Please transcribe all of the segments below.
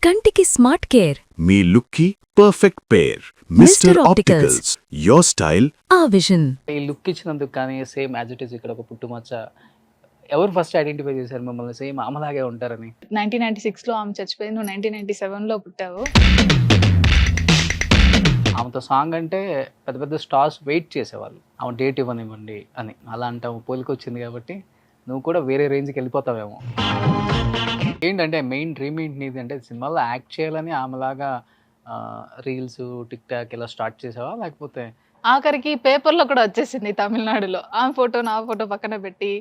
కంటికి smart care. మీ లుక్కి perfect pair. Mister Opticals, your style ఆ విజన్. ఈ లుక్ ఇచ్చినందుకు కానీ సేమ్ యాజ్ ఇట్ ఈస్ ఇక్కడ ఒక పుట్టుమచ్చ. ఎవరు ఫస్ట్ ఐడెంటిఫై చేశారు మిమ్మల్ని సేమ్ ఆమెలాగే ఉంటారని? 1996లో ఆమె చచ్చిపోయింది, నువ్వు 1997లో పుట్టావు. ఆమెతో సాంగ్ అంటే పెద్ద పెద్ద స్టార్స్ వెయిట్ చేసేవాళ్ళు, ఆమె డేట్ ఇవ్వనివ్వండి అని. అలాంటి ఆమె పోలికి వచ్చింది కాబట్టి నువ్వు కూడా వేరే రేంజ్కి వెళ్ళిపోతావేమో. ఏంటంటే మెయిన్ డ్రీమ్ ఏంటి నీది అంటే సినిమాలో యాక్ట్ చేయాలని ఆమెలాగా రీల్స్ టిక్ టాక్ ఇలా స్టార్ట్ చేసావా, లేకపోతే ఆఖరికి పేపర్లో కూడా వచ్చేసింది తమిళనాడులో. ఆమె ఫోటో నా ఫోటో పక్కన పెట్టి.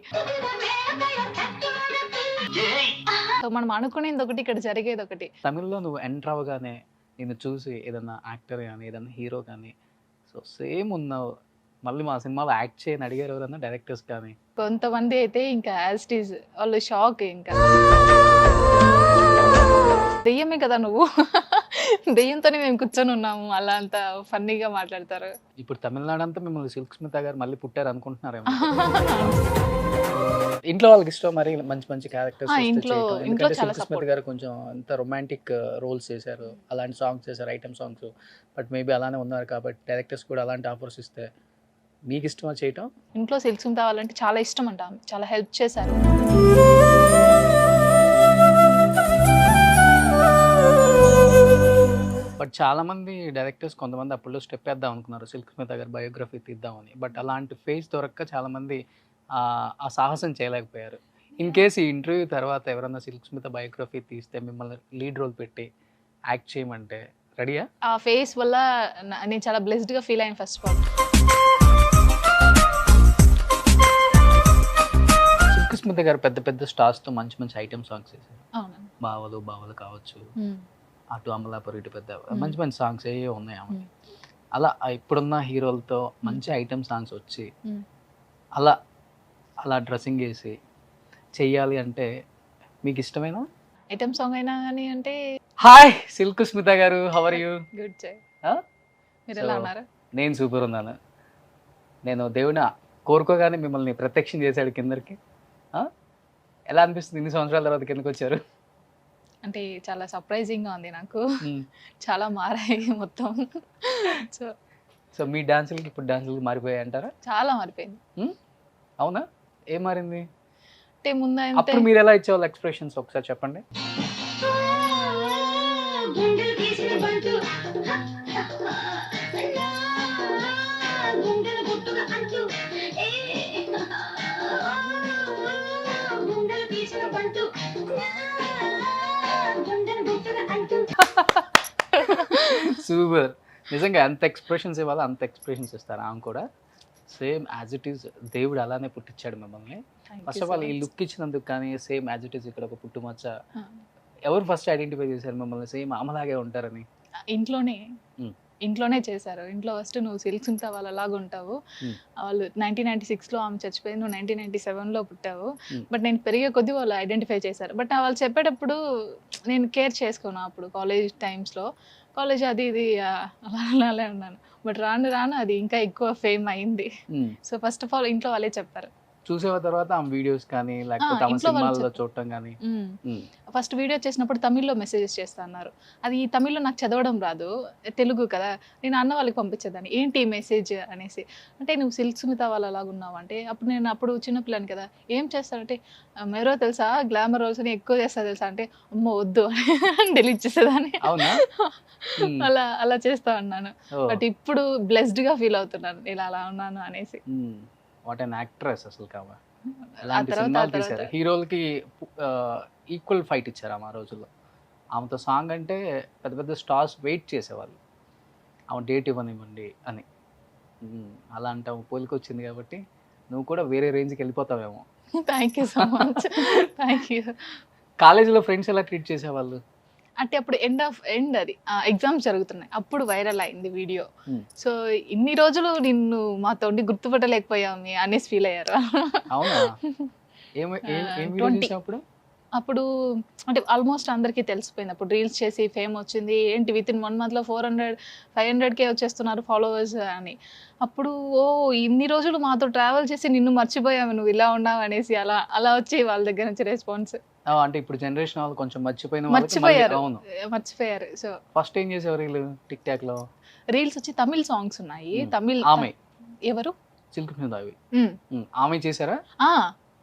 సో మనం అనుకునేది ఒకటి, ఇక్కడ జరిగేది ఒకటి. తమిళ్లో నువ్వు ఎంటర్ అవ్వగానే నేను చూసి ఏదన్నా యాక్టర్ కానీ ఏదన్నా హీరో కానీ సో సేమ్ ఉన్నావు, మళ్ళీ మా సినిమాలో యాక్ట్ చేయని అడిగారు ఎవరన్నా డైరెక్టర్స్ కానీ? కొంతమంది అయితే ఇంకా యాజ్ ఇట్ ఈజ్ వాళ్ళు షాక్. ఇంకా దెయ్యమే కదా నువ్వు, దెయ్యంతోనే మేము కూర్చొని ఉన్నాము, అలా అంత ఫన్నీగా మాట్లాడతారు. ఇప్పుడు తమిళనాడు అంతా మిమ్మల్ని సిల్క్ స్మిత గారు మళ్ళీ పుట్టారు అనుకుంటున్నారేమో. ఇంట్లో వాళ్ళకి ఇష్టం మరి మంచి మంచి క్యారెక్టర్స్ ఇంట్లో చాలా సిల్క్ స్మిత గారు కొంచెం అంత రొమాంటిక్ రోల్స్ చేశారు, అలాంటి సాంగ్స్ చేశారు, ఐటమ్ సాంగ్స్. బట్ మేబీ అలానే ఉన్నారు కాబట్టి డైరెక్టర్స్ కూడా అలాంటి ఆఫర్స్ ఇస్తే మీకు ఇష్టమా చేయటం? ఇంట్లో సిల్క్ స్మిత వాళ్ళంటే చాలా ఇష్టం అంట, చాలా హెల్ప్ చేశారు. బట్ చాలా మంది డైరెక్టర్స్ కొంతమంది అప్పుల్లో స్టెప్ వేద్దాం అనుకున్నారు, సిల్క్ స్మిత గారు బయోగ్రఫీ తీద్దామని. బట్ అలాంటి ఫేజ్ దొరక్క చాలా మంది ఆ సాహసం చేయలేకపోయారు. ఇన్ కేసు ఈ ఇంటర్వ్యూ తర్వాత ఎవరన్నా సిల్క్ స్మిత బయోగ్రఫీ తీస్తే మిమ్మల్ని లీడ్ రోల్ పెట్టి యాక్ట్ చేయమంటే రెడీయా? ఆ ఫేస్ వల్ల నేను చాలా బ్లెస్డ్గా ఫీల్ అయ్యాను. First of all Silk Smitha గారు పెద్ద పెద్ద స్టార్స్తో మంచి మంచి ఐటమ్ సాంగ్స్ చేశారు. అవును, బావలు బావలు కావచ్చు, అటు అమలాపురం ఇటు పెద్ద మంచి మంచి సాంగ్స్ ఏ ఉన్నాయి ఆమెకి. అలా ఇప్పుడున్న హీరోలతో మంచి ఐటమ్ సాంగ్స్ వచ్చి అలా అలా డ్రెస్సింగ్ వేసి చెయ్యాలి అంటే మీకు ఇష్టమైన ఐటమ్ సాంగ్ అయినా కానీ అంటే? హాయ్ సిల్క్ స్మిత గారు, హౌ ఆర్ యూ? గుడ్ జై. మీరు ఎలా ఉన్నారు? నేను సూపర్ ఉన్నాను. నేను దేవుని కోరుకోగానే మిమ్మల్ని ప్రత్యక్షం చేశాడు కిందకి. ఎలా అనిపిస్తుంది ఇన్ని సంవత్సరాల తర్వాత కిందకి వచ్చారు? అంటే చాలా సర్ప్రైజింగ్గా ఉంది నాకు. చాలా మారాయి మొత్తం. సో మీ డాన్సులకి ఇప్పుడు డాన్సులకి మారిపోయాయి అంటారా? చాలా మారిపోయింది. అవునా, ఏం మారింది అంటే ముందు అప్పుడు మీరు ఎలా ఇచ్చేవాళ్ళు ఎక్స్ప్రెషన్స్ ఒకసారి చెప్పండి. సూపర్. నిజంగా ఎంత ఎక్స్ప్రెషన్స్ ఇవ్వాలో అంత ఎక్స్ప్రెషన్స్ ఇస్తారు ఆమె కూడా. సేమ్ యాజ్ ఇట్ ఈస్ దేవుడు అలానే పుట్టించాడు మిమ్మల్ని. ఫస్ట్ ఆఫ్ ఆల్ ఈ లుక్ ఇచ్చినందుకు కానీ సేమ్ యాజ్ ఇట్ ఈస్ ఇక్కడ ఒక పుట్టుమచ్చ. ఎవరు ఫస్ట్ ఐడెంటిఫై చేశారు మిమ్మల్ని సేమ్ ఆమెలాగే ఉంటారని? ఇంట్లోనే చేశారు. ఇంట్లో ఫస్ట్ నువ్వు సిల్క్ స్మిత వాళ్ళలాగా ఉంటావు, వాళ్ళు 1996లో ఆమె చచ్చిపోయింది, నువ్వు 1997లో పుట్టావు. బట్ నేను పెరిగే కొద్దీ వాళ్ళు ఐడెంటిఫై చేశారు. బట్ వాళ్ళు చెప్పేటప్పుడు నేను కేర్ చేసుకోను. అప్పుడు కాలేజ్ టైమ్స్లో కాలేజ్ అది ఇది అలానే ఉన్నాను. బట్ రాను రాను అది ఇంకా ఎక్కువ ఫేమ్ అయింది. సో ఫస్ట్ ఆఫ్ ఆల్ ఇంట్లో వాళ్ళే చెప్పారు. చూసేవ తర్వాత ఆమె వీడియోస్ కానీ లేకపోతే ఆమె సినిమాల్లో చూడటం కానీ? ఫస్ట్ వీడియో చేసినప్పుడు తమిళ్లో మెసేజెస్ చేస్తా అన్నారు. అది తమిళ్లో నాకు చదవడం రాదు, తెలుగు కదా. నేను అన్న వాళ్ళకి పంపించేదాన్ని, ఏంటి మెసేజ్ అనేసి. అంటే నువ్వు సిల్క్ స్మిత వాళ్ళలాగా ఉన్నావు అంటే, అప్పుడు చిన్నపిల్లని కదా, ఏం చేస్తానంటే మెరో తెలుసా, గ్లామర్ రోల్స్ అని ఎక్కువ చేస్తా తెలుసా అంటే, అమ్మ వద్దు అని డిలీట్ చేసేదాన్ని. అలా చేస్తా అన్నాను. బట్ ఇప్పుడు బ్లెస్డ్గా ఫీల్ అవుతున్నాను ఇలా అలా ఉన్నాను అనేసి. వాట్ అన్ యాక్ట్రెస్ అసలు కావా. అలాంటి సినిమాలు తీశారు, హీరోలకి ఈక్వల్ ఫైట్ ఇచ్చారు ఆమె ఆ రోజుల్లో. ఆమెతో సాంగ్ అంటే పెద్ద పెద్ద స్టార్స్ వెయిట్ చేసేవాళ్ళు, ఆమె డేట్ ఇవ్వనివ్వండి అని. అలాంటి ఆమె పోలికి వచ్చింది కాబట్టి నువ్వు కూడా వేరే రేంజ్కి వెళ్ళిపోతావేమో. Thank you so much. Thank you. కాలేజీలో ఫ్రెండ్స్ ఎలా ట్రీట్ చేసేవాళ్ళు అంటే? అప్పుడు ఎండ్ అది ఎగ్జామ్స్ జరుగుతున్నాయి, అప్పుడు వైరల్ అయింది వీడియో. సో ఇన్ని రోజులు నిన్ను మాతో గుర్తుపట్టలేకపోయామి అనేసి ఫీల్ అయ్యారు. అప్పుడు అంటే ఆల్మోస్ట్ అందరికీ తెలిసిపోయింది. అప్పుడు రీల్స్ చేసి ఫేమ్ వచ్చింది, ఏంటి విత్ ఇన్ 1 monthలో 400-500K వచ్చేస్తున్నారు ఫాలోవర్స్ అని. అప్పుడు ఇన్ని రోజులు మాతో ట్రావెల్ చేసి నిన్ను మర్చిపోయాము, నువ్వు ఇలా ఉన్నావు అనేసి అలా వచ్చి వాళ్ళ దగ్గర నుంచి రెస్పాన్స్. అంటే ఇప్పుడు జనరేషన్ వాళ్ళు కొంచెం మర్చిపోయిన వాళ్ళకి మళ్ళీ- మర్చిపోయారు అవును. మర్చిపోయారు. సో ఫస్ట్ ఏం చేసేవారు వీళ్ళు టిక్ టాక్ లో? రీల్స్ వచ్చి తమిళ్ సాంగ్స్ ఉన్నాయి. తమిళ్ ఆమె ఎవరు? సిల్క్ మీద అవి మ్. ఆమె చేశారా?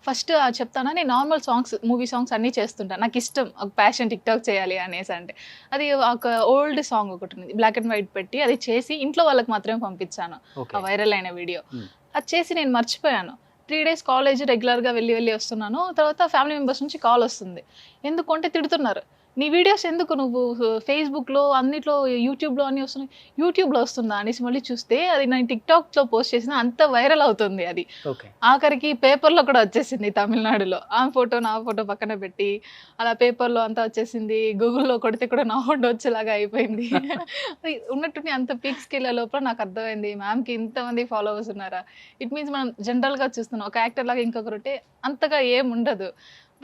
ఫస్ట్ చెప్తానా, నేను నార్మల్ సాంగ్స్, మూవీ సాంగ్స్ అన్నీ చేస్తుంటాను. నాకు ఇష్టం, ఒక ప్యాషన్ టిక్ టాక్ చేయాలి అనేసి. అంటే అది ఒక ఓల్డ్ సాంగ్ ఒకటి ఉంది, బ్లాక్ అండ్ వైట్ పెట్టి అది చేసి ఇంట్లో వాళ్ళకి మాత్రమే పంపించాను, ఓకే. ఆ వైరల్ అయిన వీడియో. Hmm. అది చేసి నేను మర్చిపోయాను. 3 days కాలేజ్ రెగ్యులర్గా వెళ్ళి వస్తున్నాను. తర్వాత ఫ్యామిలీ మెంబర్స్ నుంచి కాల్ వస్తుంది, ఎందుకంటే తిడుతున్నారు, నీ వీడియోస్ ఎందుకు నువ్వు ఫేస్బుక్లో అన్నిట్లో యూట్యూబ్లో అన్నీ వస్తున్నాయి, యూట్యూబ్లో వస్తుందా అనేసి మళ్ళీ చూస్తే అది నేను టిక్టాక్లో పోస్ట్ చేసిన అంత వైరల్ అవుతుంది. అది ఓకే. ఆఖరికి పేపర్లో కూడా వచ్చేసింది తమిళనాడులో. ఆ ఫోటో నా ఫోటో పక్కన పెట్టి అలా పేపర్లో అంతా వచ్చేసింది. గూగుల్లో కొడితే కూడా నా ఫోటో వచ్చేలాగా అయిపోయింది. అది ఉన్నట్టుండి అంత పీక్స్కి వెళ్ళే లోపల నాకు అర్థమైంది, మ్యామ్కి ఇంతమంది ఫాలోవర్స్ ఉన్నారా. ఇట్ మీన్స్ మనం జనరల్గా చూస్తున్నాం ఒక యాక్టర్ లాగా ఇంకొకరుంటే అంతగా ఏం ఉండదు.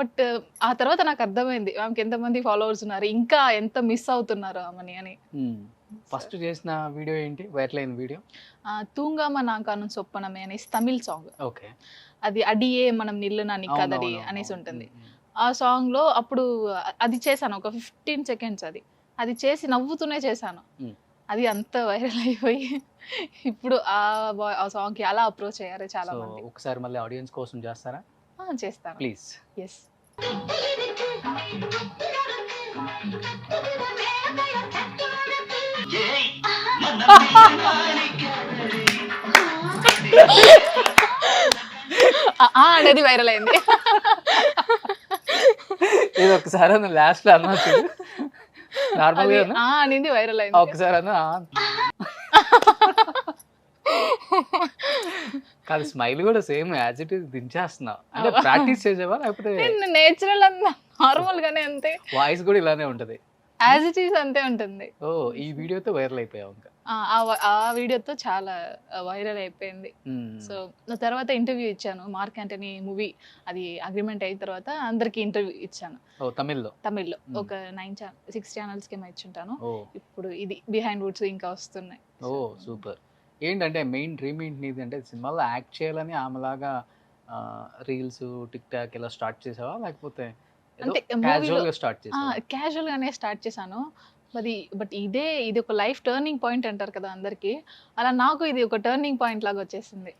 బట్ ఆ తర్వాత నాకు అర్థమైంది మ్యామ్కి ఎంతమంది ఫాలోవర్స్ ఉన్నారు, ఇంకా ఎంత మిస్ అవుతున్నారు ఆమెని అని. ఫస్ట్ చేసిన వీడియో ఏంటి వైరల్ అయిన వీడియో? తూంగామ నాకాను సొప్పనమే అనేసి తమిళ్ సాంగ్. ఓకే. అది అడియే మనం నిల్లునా నిక్కదడి అనేసి ఉంటుంది. ఆ సాంగ్లో అప్పుడు అది చేశాను, ఒక 15 seconds. అది చేసి నవ్వుతూనే చేశాను. అది అంత వైరల్ అయిపోయి ఇప్పుడు ఆ సాంగ్కి అలా అప్రోచ్ అయ్యారు చాలా మంది. ఒకసారి మళ్ళీ ఆడియన్స్ కోసం చేస్తారా? చేస్తాను, ప్లీజ్. ఎస్. అనేది వైరల్ అయింది. ఇది ఒకసారి లాస్ట్ లో అన్నా నార్మల్ అనేది వైరల్ అయింది. ఒకసారి అన్నా కాదు, స్మైల్ కూడా సేమ్ యాజ్ ఇట్ ఈస్ దించేస్తున్నావు. అంటే ప్రాక్టీస్ చేసేవా లేకపోతే నేచురల్ అన్నా నార్మల్ గానే అంతే, వాయిస్ కూడా ఇలానే ఉంటది యాజ్ ఇట్ ఈస్ అంతే ఉంటుంది. ఓ ఈ వీడియోతో వైరల్ అయిపోయావు ఇంకా? ఆ వీడియోతో చాలా వైరల్ అయిపోయింది. సో తర్వాత ఇంటర్వ్యూ ఇచ్చాను, మార్క్ యాంటనీ మూవీ అది అగ్రిమెంట్ అయిన తర్వాత అందరికి ఇంటర్వ్యూ ఇచ్చాను. తమిళ్లో ఒక 6 ఛానల్స్కి ఏమో ఇచ్చుంటాను. ఇప్పుడు ఇది బిహైండ్ వుడ్స్ ఇంకా వస్తున్నాయి. ఓ సూపర్. ఏంటంటే మెయిన్ డ్రీమ్ ఏంటి నీది? అంటే సినిమాలో యాక్ట్ చేయాలని ఆమెలాగా రీల్స్ టిక్ టాక్ ఇలా స్టార్ట్ చేసావా లేకపోతే అంటే క్యాజువల్ గానే స్టార్ట్ చేశాను. బట్ ఇది ఒక లైఫ్ టర్నింగ్ పాయింట్ అంటారు కదా అందరికి, అలా నాకు ఇది ఒక టర్నింగ్ పాయింట్ లాగా వచ్చేసింది.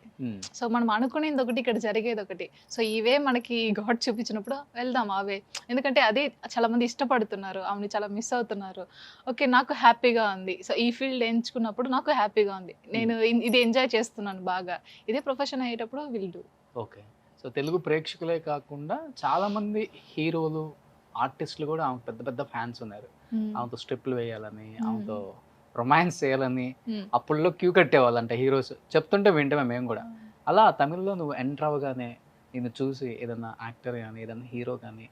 సో మనం అనుకునేది ఒకటి, ఇక్కడ జరిగేది ఒకటి. సో ఇవే మనకి గాడ్ చూపించినప్పుడు వెళ్దాం అవే, ఎందుకంటే అదే చాలా మంది ఇష్టపడుతున్నారు, ఆమెని చాలా మిస్ అవుతున్నారు. ఓకే, నాకు హ్యాపీగా ఉంది. సో ఈ ఫీల్డ్ ఎంచుకున్నప్పుడు నాకు హ్యాపీగా ఉంది, నేను ఇది ఎంజాయ్ చేస్తున్నాను బాగా. ఇదే ప్రొఫెషన్ అయ్యేటప్పుడు will do. Okay. So Telugu ప్రేక్షకులే కాకుండా చాలా మంది హీరోలు ఆర్టిస్టులు కూడా ఆమె పెద్ద పెద్ద ఫ్యాన్స్ ఉన్నారు. ఆమెతో స్టెప్లు వేయాలని, ఆమెతో రొమాన్స్ చేయాలని అప్పుల్లో క్యూ కట్టేవాళ్ళంట హీరోస్. చెప్తుంటే వింటామే మేము కూడా. అలా తమిళ్లో నువ్వు ఎంటర్ అవ్వగానే నిన్ను చూసి ఏదన్నా యాక్టర్ కానీ ఏదన్నా హీరో కానీ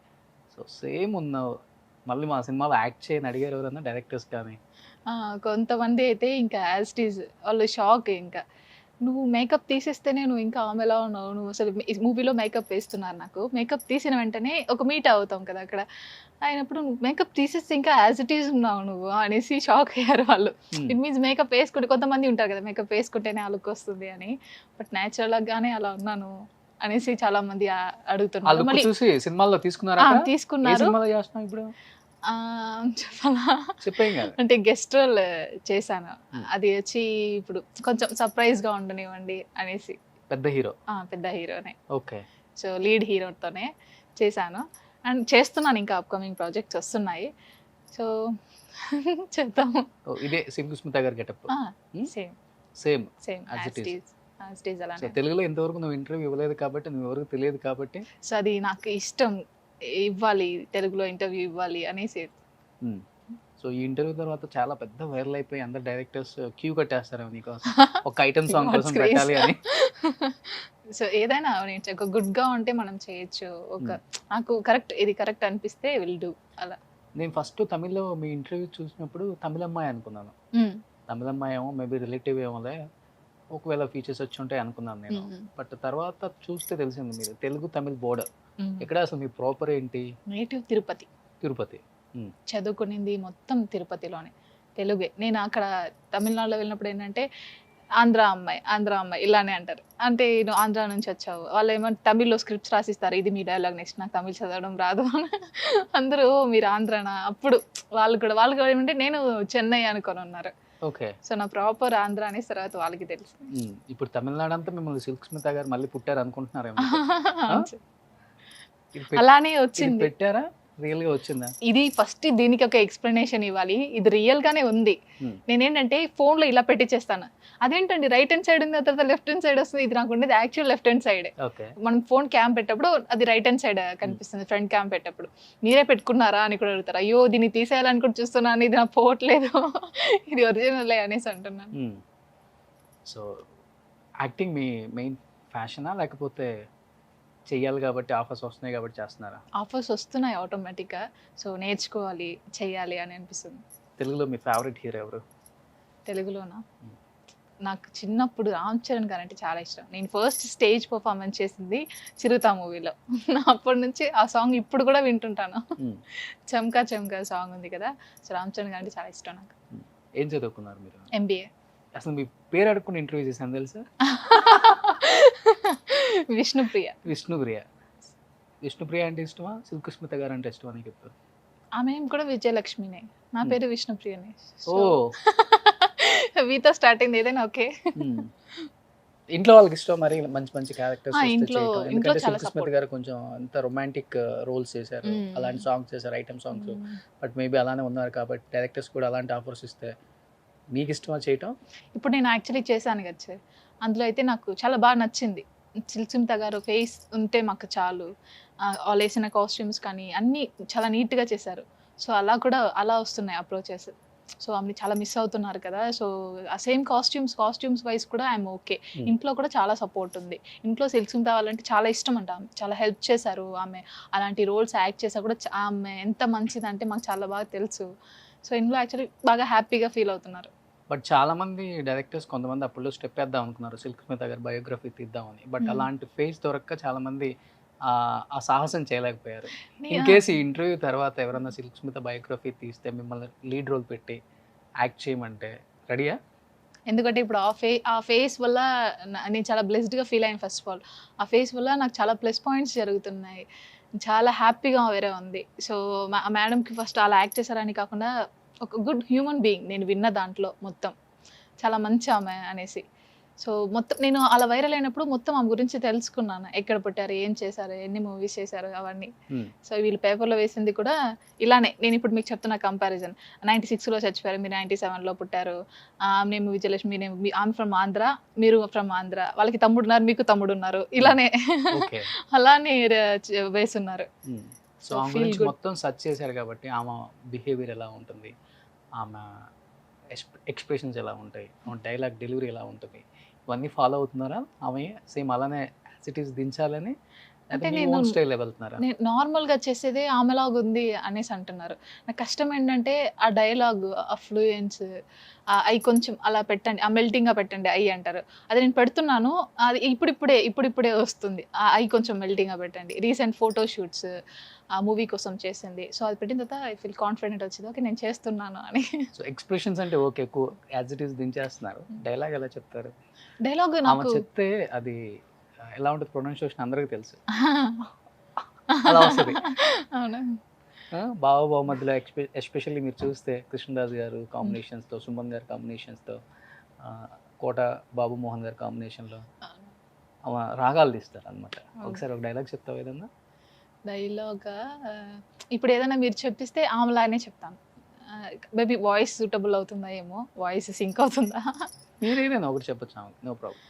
సో సేమ్ ఉన్నావు, మళ్ళీ మా సినిమాలో యాక్ట్ చేయని అడిగారు ఎవరన్నా డైరెక్టర్స్ కానీ? కొంతమంది అయితే ఇంకా యాజ్ ఇట్ ఈజ్ వాళ్ళు షాక్, ఇంకా నువ్వు మేకప్ తీసేస్తేనే నువ్వు ఇంకా ఆమెలా ఉన్నావు, నువ్వు అసలు మూవీలో మేకప్ వేస్తున్నారు. నాకు మేకప్ తీసిన వెంటనే ఒక మీట్ అవుతాం కదా అక్కడ, అయినప్పుడు నువ్వు మేకప్ తీసేస్తే ఇంకా యాజ్ ఇట్ ఈజ్ ఉన్నావు నువ్వు అనేసి షాక్ అయ్యారు వాళ్ళు. ఇట్ మీన్స్ మేకప్ వేసుకుంటే, కొంతమంది ఉంటారు కదా మేకప్ వేసుకుంటేనే ఆ లుక్ వస్తుంది అని, బట్ న్యాచురల్గానే అలా ఉన్నాను అనేసి చాలా మంది అడుగుతున్నారు. మళ్ళీ చూసి సినిమాల్లో తీసుకున్నారు. ఇప్పుడు చెప్పాలా అంటే గెస్ట్ రోల్ చేశాను, అది వచ్చి ఇప్పుడు కొంచెం సర్ప్రైజ్ గా ఉండనివ్వండి అనేసి. పెద్ద హీరోనే. ఓకే. సో లీడ్ హీరోతోనే చేశాను అండ్ చేస్తున్నాను, ఇంకా అప్కమింగ్ ప్రాజెక్ట్స్ వస్తున్నాయి. సో చేద్దాము. ఇదే సింగుస్మిత గారి గెటప్? సేమ్ తెలుగులో ఇంతవరకు నువ్వు ఇంటర్వ్యూ ఇవ్వలేదు కాబట్టి, నువ్వు ఎవరికి తెలియదు కాబట్టి, సో అది నాకు ఇష్టం, ఇవ్వాలి తెలుగులో ఇంటర్వ్యూ ఇవ్వాలి అనేసి. సో ఈ ఇంటర్వ్యూ తర్వాత చాలా పెద్ద వైరల్ అయిపోయి అందరు డైరెక్టర్స్ క్యూ కట్టేస్తారు నీకోసం, ఒక ఐటమ్ సాంగ్ కోసం పెట్టాలి అని. సో ఏదైనా ఒక గుడ్ గా ఉంటే మనం చేయొచ్చు, ఒక నాకు కరెక్ట్ ఇది కరెక్ట్ అనిపిస్తే విల్ డూ అలా. నేను ఫస్ట్ తమిళ్లో మీ ఇంటర్వ్యూ చూసినప్పుడు తమిళమ్మాయి అనుకున్నాను. తమిళమ్మాయి ఏమో మేబీ రిలేటివ్ ఏమోలే, ఒకవేళ ఫీచర్స్ వచ్చి ఉంటాయి అనుకున్నాను నేను. బట్ తర్వాత చూస్తే తెలిసింది మీరు తెలుగు తమిళ్ బోర్డర్. ఎక్కడ అసలు మీ ప్రాపర్ ఏంటి? నేటివ్ తిరుపతి. చదువుకునింది మొత్తం తిరుపతిలోనే, తెలుగే. నేను అక్కడ తమిళనాడులో వెళ్ళినప్పుడు ఏంటంటే ఆంధ్ర అమ్మాయి, ఆంధ్ర అమ్మాయి ఇలానే అంటారు. అంటే నువ్వు ఆంధ్ర నుంచి వచ్చావు. వాళ్ళేమో తమిళ్‌లో స్క్రిప్ట్స్ రాసిస్తారు. ఇది మీ డైలాగ్ నెక్స్ట్ నాకు తమిళ్ చదవడం రాదు అని. అందరూ "ఓహ్! మీరు ఆంధ్రానా?" అప్పుడు వాళ్ళు కూడా ఏమంటే నేను చెన్నై అనుకోనున్నారు. ఓకే. సో, నా ప్రాపర్ ఆంధ్ర అనేసి తర్వాత వాళ్ళకి తెలుసు. ఇప్పుడు తమిళనాడు అంతా మిమ్మల్ని సిల్క్ స్మిత గారు మళ్ళీ పుట్టారు అనుకుంటున్నారేమో. అలానే ఇది వచ్చింది. పెట్టారా? రియల్ గా వచ్చిందా? ఇది ఫస్ట్ దీనికి ఒక ఎక్స్‌ప్లనేషన్ ఇవ్వాలి. ఇది రియల్ గానే ఉంది. నేనేంటంటే ఫోన్‌లో ఇలా పెట్టిచ్చేస్తాను. అదేంటండి రైట్ హ్యాండ్ సైడ్ ఉంది, ఆ తర్వాత లెఫ్ట్ హ్యాండ్ సైడ్ వస్తుంది. ఇది నాకు ఉండేది యాక్చువల్ లెఫ్ట్ హ్యాండ్ సైడే. ఓకే. మనం ఫోన్ క్యామ్ పెట్టేప్పుడు అది రైట్ హ్యాండ్ సైడ్ కనిపిస్తుంది. ఫ్రంట్ క్యామ్ పెట్టేప్పుడు. మీరే పెట్టుకున్నారా అని కూడా అడుగుతారు. అయ్యో! దీన్ని తీసేయాలని కూడా చూస్తున్నాను. ఇది నాకు పోవట్లేదు. ఇది ఒరిజినలే అనేసి అంటున్నాను. సో యాక్టింగ్ మీ మెయిన్ ఫ్యాషనా, లేకపోతే చెయ్యాలి కాబట్టి ఆఫర్స్ వస్తున్నాయి కాబట్టి చేస్తున్నారా? ఆఫర్స్ వస్తున్నాయి ఆటోమేటిక్‌గా. సో, నేర్చుకోవాలి, చెయ్యాలి అని అనిపిస్తుంది. తెలుగులో మీ ఫేవరెట్ హీరో ఎవరు? తెలుగులోనా? నాకు చిన్నప్పుడు రామ్ చరణ్ గారు అంటే చాలా ఇష్టం. నేను ఫస్ట్ స్టేజ్ పర్ఫార్మెన్స్ చేసింది 'చిరుత' మూవీలో. అప్పటి నుంచి ఆ సాంగ్ ఇప్పుడు కూడా వింటుంటాను. 'చమ్కా చమ్కా' సాంగ్ ఉంది కదా! సో, రామ్ చరణ్ గారు అంటే చాలా ఇష్టం నాకు. ఏం చదువుకున్నారు మీరు? ఎంబీఏ. అసలు మీ పేరు అడుక్కుని ఇంటర్వ్యూ చేశాను తెలుసా? విష్ణుప్రియ. విష్ణుప్రియ. విష్ణుప్రియ అంటే ఇష్టమా, సిల్క్ స్మిత గారు అంటే ఇష్టమా నీకు ఇప్పుడు? ఆమె కూడా విజయలక్ష్మినే. నా పేరు విష్ణుప్రియనే. ఓ వీతో స్టార్ట్ అయింది ఏదైనా ఓకే. ఇంట్లో వాళ్ళకి ఇష్టం మరి మంచి మంచి క్యారెక్టర్స్ ఇంట్లో ఎందుకంటే చాలా సిల్క్ స్మిత గారు కొంచెం అంత రొమాంటిక్ రోల్స్ చేశారు, అలాంటి సాంగ్స్ చేశారు, ఐటమ్ సాంగ్స్. బట్ మేబీ అలానే ఉన్నారు కాబట్టి డైరెక్టర్స్ కూడా అలాంటి ఆఫర్స్ ఇస్తే మీకు ఇష్టమా చేయటం? ఇప్పుడు నేను యాక్చువల్లీ చేశాను కదా సార్, అందులో అయితే నాకు చాలా బాగా నచ్చింది. సిల్క్ స్మిత గారు ఫేస్ ఉంటే మాకు చాలు. వాళ్ళు వేసిన కాస్ట్యూమ్స్ కానీ అన్నీ చాలా నీట్గా చేశారు. సో అలా వస్తున్నాయి అప్రోచెస్. సో ఆమె చాలా మిస్ అవుతున్నారు కదా. సో ఆ సేమ్ కాస్ట్యూమ్స్ వైజ్ కూడా ఐఎమ్ ఓకే. ఇంట్లో కూడా చాలా సపోర్ట్ ఉంది. ఇంట్లో సిల్క్ స్మిత వాళ్ళంటే చాలా ఇష్టం అంట. చాలా హెల్ప్ చేశారు ఆమె. అలాంటి రోల్స్ యాక్ట్ చేసా కూడా ఆమె ఎంత మంచిదంటే మాకు చాలా బాగా తెలుసు. సో ఇంట్లో యాక్చువల్లీ బాగా హ్యాపీగా ఫీల్ అవుతున్నారు. బట్ చాలా మంది డైరెక్టర్స్ కొంతమంది అప్పుడు స్టెప్ వేద్దాం అనుకున్నారు సిల్క్ స్మిత గారి బయోగ్రఫీ తీద్దామని. బట్ అలాంటి ఫేస్ దొరక్క చాలా మంది ఆ సాహసం చేయలేకపోయారు. ఇన్ కేసు ఈ ఇంటర్వ్యూ తర్వాత ఎవరన్నా సిల్క్ స్మిత బయోగ్రఫీ తీస్తే మిమ్మల్ని లీడ్ రోల్ పెట్టి యాక్ట్ చేయమంటే రెడీయా? ఎందుకంటే ఇప్పుడు ఆ ఫేస్ వల్ల నేను చాలా బ్లెస్డ్గా ఫీల్ అయ్యాను. ఫస్ట్ ఆఫ్ ఆల్ ఆ ఫేస్ వల్ల నాకు చాలా ప్లస్ పాయింట్స్ జరుగుతున్నాయి. చాలా హ్యాపీగా వేరే ఉంది. సో మేడంకి ఫస్ట్ అలా యాక్ట్ చేశారని కాకుండా ఒక గుడ్ హ్యూమన్ బీయింగ్ నేను విన్న దాంట్లో మొత్తం చాలా మంచి ఆమె అనేసి. సో మొత్తం నేను అలా వైరల్ అయినప్పుడు మొత్తం ఆమె గురించి తెలుసుకున్నాను. ఎక్కడ పుట్టారు, ఏం చేశారు, ఎన్ని మూవీస్ చేశారు అవన్నీ. సో వీళ్ళు పేపర్లో వేసింది కూడా ఇలానే. నేను ఇప్పుడు మీకు చెప్తున్న కంపారిజన్ 96లో చచ్చిపోయారు, మీరు 97లో పుట్టారు. మేము విజయలక్ష్మి, ఆమె ఫ్రమ్ ఆంధ్ర, మీరు ఫ్రమ్ ఆంధ్ర, వాళ్ళకి తమ్ముడు ఉన్నారు, మీకు తమ్ముడు ఉన్నారు, ఇలానే అలానే వేస్తున్నారు. సో ఆమె గురించి మొత్తం సెర్చ్ చేశారు కాబట్టి ఆమె బిహేవియర్ ఎలా ఉంటుంది, ఆమె ఎక్స్ప్రెషన్స్ ఎలా ఉంటాయి, ఆమె డైలాగ్ డెలివరీ ఎలా ఉంటుంది, ఇవన్నీ ఫాలో అవుతున్నారా? ఆమె సేమ్ అలానే యాజ్ ఇట్ ఈస్ దించాలని అంటే నేను నార్మల్గా చేసేదే ఆమెలాగా ఉంది అనేసి అంటున్నారు. నాకు కష్టం ఏంటంటే ఆ డైలాగ్, ఆ ఫ్లూయెన్స్, అవి కొంచెం అలా పెట్టండి, ఆ మెల్టింగ్గా పెట్టండి అవి అంటారు. అది నేను పెడుతున్నాను, అది ఇప్పుడిప్పుడే వస్తుంది. అవి కొంచెం మెల్టింగ్గా పెట్టండి. రీసెంట్ ఫోటో షూట్స్ ఆ మూవీ కోసం చేసింది. సో అది పెట్టిన తర్వాత ఐ ఫీల్ కాన్ఫిడెంట్ వచ్చింది, ఓకే నేను చేస్తున్నాను అని. సో ఎక్స్ప్రెషన్స్ అంటే ఓకే, ఎక్కువ యాజ్ ఇట్ ఈస్ దించేస్తున్నారు. డైలాగ్ ఎలా చెప్తారు? డైలాగ్ నాకు చెప్తే అది ఎలా ఉంటుంది, ప్రొనౌన్సియేషన్ అందరికీ తెలుసు, అలా వస్తుంది. అవునా? బావ మధ్యలో ఎస్పెషల్లీ మీరు చూస్తే కృష్ణరాజు గారు కాంబినేషన్స్తో, సుమన్ గారి కాంబినేషన్స్తో, కోట బాబు మోహన్ గారి కాంబినేషన్లో రాగాలు తీస్తారు అనమాట. ఒకసారి ఒక డైలాగ్ చెప్తావు ఏదన్నా? డైలాగా ఇప్పుడు ఏదైనా మీరు చెప్పిస్తే ఆమెలానే చెప్తాను. మేబీ వాయిస్ సూటబుల్ అవుతుందా ఏమో, వాయిస్ సింక్ అవుతుందా? మీరేదైనా ఒకటి చెప్పొచ్చు, నో ప్రాబ్లం.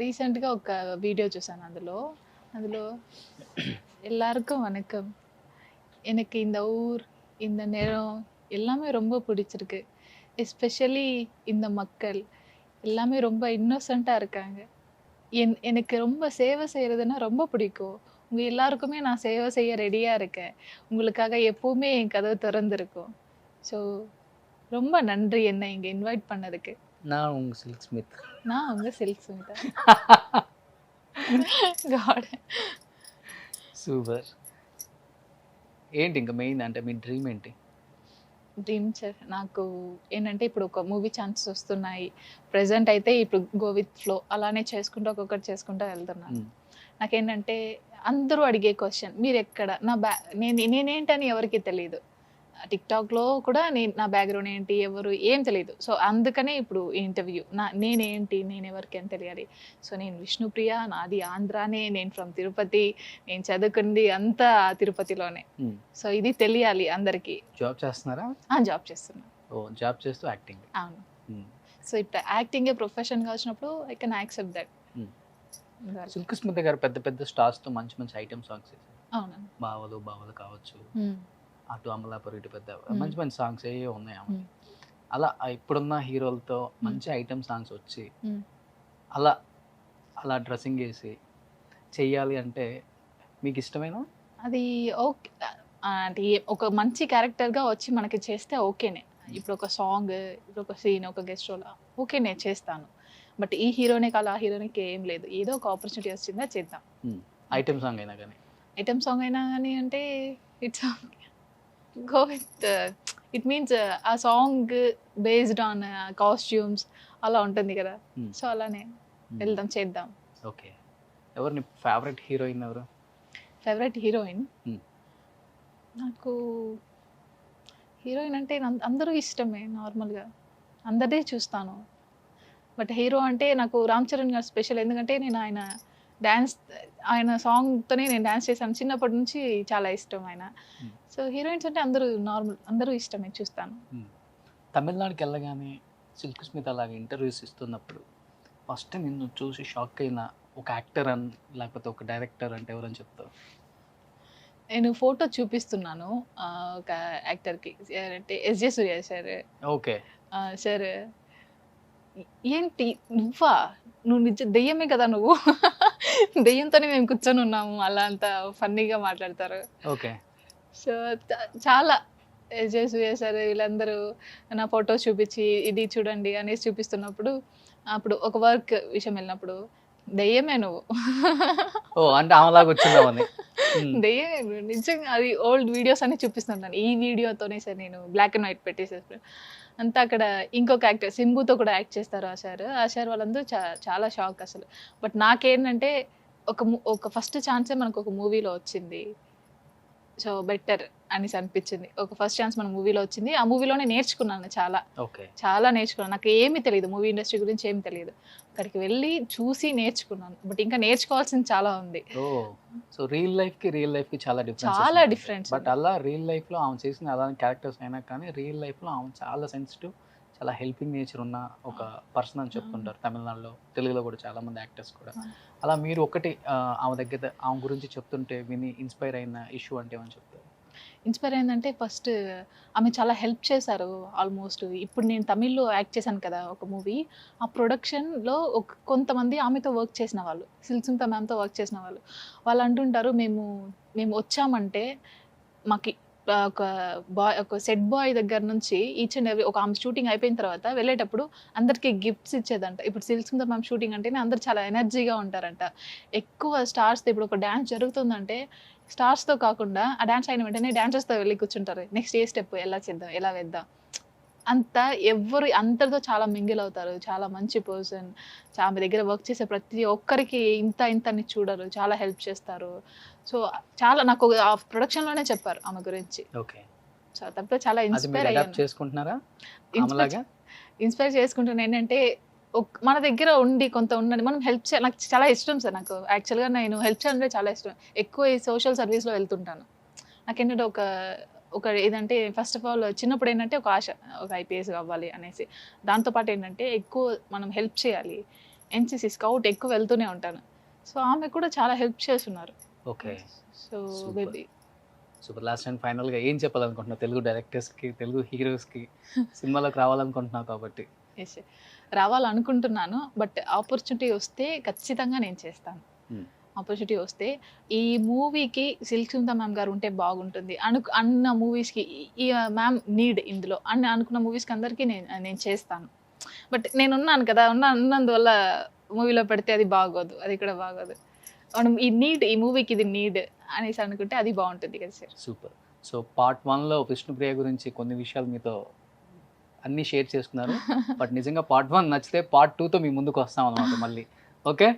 రీసెంట్గా ఒక వీడియో చూసాను. అందులో எல்லாருக்கும் வணக்கம், எனக்கு இந்த ஊர் இந்த நேரம் எல்லாமே ரொம்ப பிடிச்சிருக்கு, எஸ்பெஷலி இந்த மக்கள் எல்லாமே ரொம்ப இன்னோசென்ட்டாக இருக்காங்க, எனக்கு ரொம்ப சேவை செய்கிறதுன்னா ரொம்ப பிடிக்கும், உங்கள் எல்லாருக்குமே நான் சேவை செய்ய ரெடியாக இருக்கேன், உங்களுக்காக எப்போவுமே என் கதவு திறந்துருக்கும், ஸோ ரொம்ப நன்றி என்னை இங்கே இன்வைட் பண்ணதுக்கு. நான் உங்கள் சில்க் ஸ்மித். நான் உங்கள் சில்க் ஸ்மிதா. God super. ఏంటి ఇంకా మెయిన్ అంటే మీ డ్రీమ్ ఏంటి? డ్రీమ్ నాకు ఏంటంటే ఇప్పుడు ఒక మూవీ ఛాన్సెస్ వస్తున్నాయి. ప్రెజెంట్ అయితే ఇప్పుడు గో విత్ ఫ్లో అలానే చేసుకుంటూ ఒక్కొక్కటి చేసుకుంటూ వెళ్తున్నాను. నాకేంటంటే అందరూ అడిగే క్వశ్చన్ మీరెక్కడ నా నేనేంటని ఎవరికి తెలియదు. టిక్టాక్లో కూడా నా బ్యాక్గ్రౌండ్ ఏంటి ఎవరు ఏం తెలియదు. సో అందుకనే ఇప్పుడు ఇంటర్వ్యూ నేనేంటి నేను ఎవరికి అని తెలియాలి. సో నేను విష్ణుప్రియ, నాది ఆంధ్రానే, నేను ఫ్రమ్ తిరుపతి, నేను చదువుకుంది అంతా తిరుపతిలోనే. సో ఇది తెలియాలి అందరికీ. జాబ్ చేస్తున్నారా? జాబ్ చేస్తున్నా. ఓ జాబ్ చేస్తూ యాక్టింగ్. అవును. సో ఇప్పుడు యాక్టింగే ప్రొఫెషన్గా వచ్చినప్పుడు I can accept that. Silk Smitha గారు పెద్ద పెద్ద స్టార్స్తో మంచి మంచి ఐటమ్ సాంగ్స్ చేశారు. అవును. బావలు కావచ్చు, అటు అమలాపురం, ఇటు పెద్ద మంచి మంచి సాంగ్స్ ఏ ఉన్నాయి ఆమె. అలా ఇప్పుడున్న హీరోలతో మంచి ఐటమ్ సాంగ్స్ వచ్చి అలా అలా డ్రెస్సింగ్ వేసి చెయ్యాలి అంటే మీకు ఇష్టమేనా? అది ఓకే అంటే ఒక మంచి క్యారెక్టర్గా వచ్చి మనకి చేస్తే ఓకేనే. ఇప్పుడు ఒక సాంగ్, ఇప్పుడు ఒక సీన్, ఒక గెస్ట్ రోల్ ఓకే నేను చేస్తాను. బట్ ఈ హీరోనే కాదు ఆ హీరోనికి ఏం లేదు, ఏదో ఒక ఆపర్చునిటీ వచ్చిందా చేద్దాం. ఐటమ్ సాంగ్ అయినా కానీ ఐటమ్ సాంగ్ అయినా కానీ అంటే it's go with it means ఆ సాంగ్ బేస్డ్ ఆన్ కాస్ట్యూమ్స్ అలా ఉంటుంది కదా. సో అలానే వెళ్దాం చేద్దాం. ఓకే. ఎవరు నీ ఫేవరెట్ హీరోయిన్? ఎవరు ఫేవరెట్ హీరోయిన్? నాకు హీరోయిన్ అంటే అందరూ ఇష్టమే, నార్మల్గా అందరిదే చూస్తాను. బట్ హీరో అంటే నాకు రామ్ చరణ్ గారు స్పెషల్. ఎందుకంటే నేను ఆయన సాంగ్తోనే నేను డ్యాన్స్ చేశాను చిన్నప్పటి నుంచి, చాలా ఇష్టం ఆయన. సో హీరోయిన్స్ అంటే అందరూ నార్మల్, అందరూ ఇష్టమే, చూస్తాను. తమిళనాడుకి వెళ్ళగానే సిల్క్ స్మిత అలాగా ఇంటర్వ్యూస్ ఇస్తున్నప్పుడు ఫస్ట్ నిన్ను చూసి షాక్ అయిన ఒక యాక్టర్ అని లేకపోతే ఒక డైరెక్టర్ అంటే ఎవరని చెప్తావు? నేను ఫోటో చూపిస్తున్నాను ఒక యాక్టర్కి, అంటే ఎస్జే సూర్య సార్. ఓకే సార్ ఏంటి నువ్వు దెయ్యమే కదా నువ్వు, దెయ్యంతోనే మేము కూర్చొని ఉన్నాము అలా అంత ఫన్నీగా మాట్లాడతారు. ఓకే. సో చాలా ఎస్జే సూర్య సార్ వీళ్ళందరూ నా ఫోటో చూపించి ఇది చూడండి అనేసి చూపిస్తున్నప్పుడు, అప్పుడు ఒక వర్క్ విషయం వెళ్ళినప్పుడు దెయ్యమే నువ్వు, ఓ అంటే ఆమెలాగా వచ్చిందామని. దెయ్యమే నిజంగా. అది ఓల్డ్ వీడియోస్ అన్ని చూపిస్తుంటాను. ఈ వీడియోతోనే సార్ నేను బ్లాక్ అండ్ వైట్ పెట్టేసేసి అంతా. అక్కడ ఇంకొక యాక్టర్ సింబుతో కూడా యాక్ట్ చేస్తారు ఆ సార్ వాళ్ళందరూ చాలా షాక్ అసలు. బట్ నాకేంటంటే ఒక ఫస్ట్ ఛాన్సే మనకు ఒక మూవీలో వచ్చింది, సో బెటర్ అనేసి అనిపించింది. ఒక ఫస్ట్ ఛాన్స్ మన మూవీలో వచ్చింది, ఆ మూవీలోనే నేర్చుకున్నాను చాలా నేర్చుకున్నాను. నాకు ఏమీ తెలియదు, మూవీ ఇండస్ట్రీ గురించి ఏమి తెలియదు. అక్కడికి వెళ్ళి చూసి నేర్చుకున్నాను. బట్ ఇంకా నేర్చుకోవాల్సింది చాలా ఉంది. సో రియల్ లైఫ్ కి చాలా డిఫరెన్స్. బట్ అలా రియల్ లైఫ్ లో ఆమె చేసిన అలాంటి క్యారెక్టర్స్ అయినా కానీ రియల్ లైఫ్ లో ఆమె చాలా సెన్సిటివ్, చాలా హెల్పింగ్ నేచర్ ఉన్న ఒక పర్సన్ అని చెప్తుంటారు తమిళనాడులో, తెలుగులో కూడా చాలా మంది యాక్టర్స్ కూడా. అలా మీరు ఒకటి ఆమె గురించి చెప్తుంటే విని ఇన్స్పైర్ అయిన ఇష్యూ అంటే ఏమని చెప్తారు? ఇన్స్పైర్ అయిందంటే ఫస్ట్ ఆమె చాలా హెల్ప్ చేశారు ఆల్మోస్ట్. ఇప్పుడు నేను తమిళ్లో యాక్ట్ చేశాను కదా ఒక మూవీ, ఆ ప్రొడక్షన్లో కొంతమంది ఆమెతో వర్క్ చేసిన వాళ్ళు, సిల్క్ స్మిత మ్యామ్తో వర్క్ చేసిన వాళ్ళు అంటుంటారు, మేము వచ్చామంటే మాకు ఒక సెట్ బాయ్ దగ్గర నుంచి ఈచ్ అండ్ ఎవ్రీ, ఒక ఆమె షూటింగ్ అయిపోయిన తర్వాత వెళ్ళేటప్పుడు అందరికీ గిఫ్ట్స్ ఇచ్చేదంట. ఇప్పుడు సిల్క్ స్మిత మ్యామ్ షూటింగ్ అంటేనే అందరు చాలా ఎనర్జీగా ఉంటారంట. ఎక్కువ స్టార్స్తో ఇప్పుడు ఒక డ్యాన్స్ జరుగుతుందంటే స్టార్స్తో కాకుండా ఆ డ్యాన్స్ అయిన వెంటనే డాన్సర్స్తో వెళ్ళి కూర్చుంటారు, నెక్స్ట్ ఏ స్టెప్ ఎలా చేద్దాం, ఎలా వేద్దాం అంతా. ఎవరు అందరితో చాలా మింగిల్ అవుతారు, చాలా మంచి పర్సన్. ఆమె దగ్గర వర్క్ చేసే ప్రతి ఒక్కరికి ఇంత అని చూడరు, చాలా హెల్ప్ చేస్తారు. సో చాలా నాకు ఆ ప్రొడక్షన్లోనే చెప్పారు ఆమె గురించి. సో తప్ప చాలా ఇన్స్పైర్ ఇన్స్పైర్ చేసుకుంటున్నాను. ఏంటంటే మన దగ్గర ఉండి ఉండండి మనం హెల్ప్ చేయాలి. నాకు చాలా ఇష్టం సార్, నాకు యాక్చువల్గా నేను హెల్ప్ చేయాలంటే చాలా ఇష్టం. ఎక్కువ ఈ సోషల్ సర్వీస్లో వెళ్తుంటాను. నాకేంటంటే ఒక ఏదంటే ఫస్ట్ ఆఫ్ ఆల్ చిన్నప్పుడు ఏంటంటే ఒక ఆశ, ఒక ఐపీఎస్ అవ్వాలి అనేసి. దాంతోపాటు ఏంటంటే ఎక్కువ మనం హెల్ప్ చేయాలి. ఎన్సీసీ స్కౌట్ ఎక్కువ వెళ్తూనే ఉంటాను. సో ఆమె కూడా చాలా హెల్ప్ చేస్తున్నారు. Okay. So baby super. Last and ఫైనల్గా ఏం చెప్పాలనుకుంటున్నావు తెలుగు డైరెక్టర్స్కి, తెలుగు హీరోస్కి? సినిమాలోకి రావాలనుకుంటున్నావు కాబట్టి. ఎస్ రావాలనుకుంటున్నాను. బట్ ఆపర్చునిటీ వస్తే ఖచ్చితంగా నేను చేస్తాను. ఆపర్చునిటీ వస్తే ఈ మూవీకి సిల్క్ స్మిత మ్యామ్ గారు ఉంటే బాగుంటుంది అన్న మూవీస్కి ఈ మ్యామ్ నీడ్ ఇందులో అనుకున్న మూవీస్కి అందరికీ నేను చేస్తాను. బట్ నేను ఉన్నాను కదా, ఉన్నందువల్ల మూవీలో పెడితే అది బాగోదు, అది కూడా బాగోదు. మనం ఈ మూవీకి ఇది నీడ్ అనేసి అనుకుంటే అది బాగుంటుంది కదా సార్. సూపర్. సో పార్ట్ 1లో విష్ణుప్రియ గురించి కొన్ని విషయాలు మీతో అన్నీ షేర్ చేసుకున్నారు. బట్ నిజంగా పార్ట్ 1 నచ్చితే పార్ట్ 2తో మీ ముందుకు వస్తాం అన్నమాట మళ్ళీ. Okay,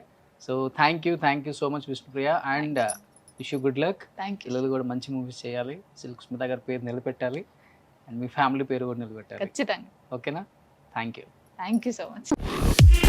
so thank you so much Vishnupriya, and wish you good luck. Thank you. పిల్లలు కూడా మంచి మూవీస్ చేయాలి, సిల్క్ స్మిత గారి పేరు నిలబెట్టాలి, అండ్ మీ ఫ్యామిలీ పేరు కూడా నిలబెట్టాలి. ఖచ్చితంగా. ఓకేనా? Thank you. Thank you so much.